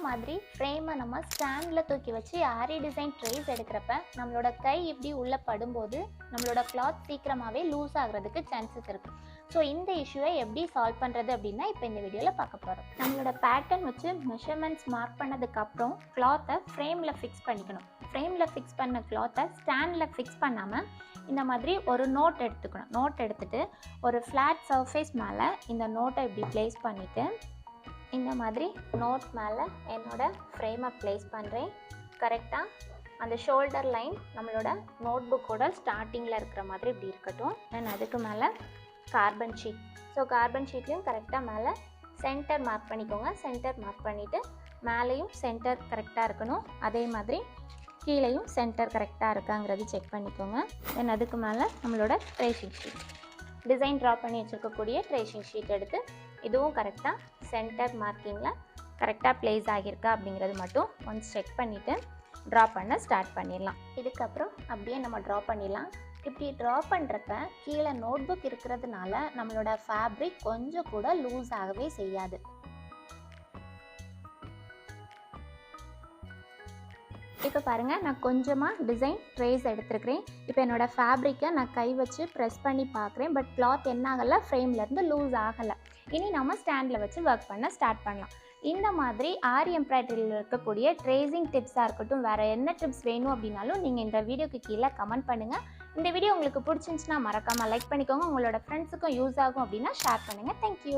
மாதிரி ஃப்ரேமை நம்ம ஸ்டாண்டில் தூக்கி வச்சு ஆரி டிசைன் ட்ரேஸ் எடுக்கிறப்ப நம்மளோட கை இப்படி உள்ளே படும்போது நம்மளோட கிளாத் சீக்கிரமாகவே லூஸ் ஆகிறதுக்கு சான்சஸ் இருக்குது. ஸோ இந்த இஷ்யூவை எப்படி சால்வ் பண்ணுறது அப்படின்னா இப்போ இந்த வீடியோவில் பார்க்க போகிறோம். நம்மளோட பேட்டர்ன் வச்சு மெஷர்மெண்ட்ஸ் மார்க் பண்ணதுக்கப்புறம் கிளாத்தை ஃப்ரேமில் ஃபிக்ஸ் பண்ணிக்கணும். ஃப்ரேமில் ஃபிக்ஸ் பண்ண கிளாத்தை ஸ்டாண்டில் ஃபிக்ஸ் பண்ணாமல் இந்த மாதிரி ஒரு நோட் எடுத்துக்கணும். நோட் எடுத்துகிட்டு ஒரு ஃப்ளாட் சர்ஃபேஸ் மேலே இந்த நோட்டை இப்படி ப்ளேஸ் பண்ணிவிட்டு இந்த மாதிரி நோட் மேலே என்னோடய ஃப்ரேமை ப்ளேஸ் பண்ணுறேன். கரெக்டாக அந்த ஷோல்டர் லைன் நம்மளோட நோட் புக்கோட ஸ்டார்டிங்கில் இருக்கிற மாதிரி இப்படி இருக்கட்டும். தென் அதுக்கு மேலே கார்பன் ஷீட். ஸோ கார்பன் ஷீட்லேயும் கரெக்டாக மேலே சென்டர் மார்க் பண்ணிக்கோங்க. சென்டர் மார்க் பண்ணிவிட்டு மேலேயும் சென்டர் கரெக்டாக இருக்கணும். அதே மாதிரி கீழேயும் சென்டர் கரெக்டாக இருக்காங்கிறது செக் பண்ணிக்கோங்க. தென் அதுக்கு மேலே நம்மளோட ட்ரேசிங் ஷீட், டிசைன் ட்ரா பண்ணி வச்சுருக்கக்கூடிய ட்ரேசிங் ஷீட் எடுத்து இதுவும் கரெக்டாக சென்டர் மார்க்கிங்கில் கரெக்டாக ப்ளேஸ் ஆகியிருக்கா அப்படிங்கிறது மட்டும் ஒன்ஸ் செக் பண்ணிவிட்டு ட்ரா பண்ண ஸ்டார்ட் பண்ணிடலாம். இதுக்கப்புறம் அப்படியே நம்ம ட்ரா பண்ணிடலாம். இப்படி ட்ரா பண்ணுறப்ப கீழே நோட் புக் இருக்கிறதுனால நம்மளோட ஃபேப்ரிக் கொஞ்சம் கூட லூஸ் ஆகவே செய்யாது. இப்போ பாருங்கள், நான் கொஞ்சமாக டிசைன் ட்ரேஸ் எடுத்துருக்கிறேன். இப்போ என்னோடய ஃபேப்ரிக்கை நான் கை வச்சு ப்ரெஸ் பண்ணி பார்க்குறேன். பட் கிளாத் என்ன ஆகலை, ஃப்ரேம்லேருந்து லூஸ் ஆகலை. இனி நம்ம ஸ்டாண்டில் வச்சு ஒர்க் பண்ண ஸ்டார்ட் பண்ணலாம். இந்த மாதிரி ஆரி எம்ப்ராய்டரியில் இருக்கக்கூடிய ட்ரேசிங் டிப்ஸாக இருக்கட்டும், வேறு என்ன டிப்ஸ் வேணும் அப்படின்னாலும் நீங்கள் இந்த வீடியோக்கு கீழே கமெண்ட் பண்ணுங்கள். இந்த வீடியோ உங்களுக்கு பிடிச்சிருந்துச்சுன்னா மறக்காமல் லைக் பண்ணிக்கோங்க. உங்களோட ஃப்ரெண்ட்ஸுக்கும் யூஸ் ஆகும் அப்படின்னா ஷேர் பண்ணுங்கள். தேங்க்யூ.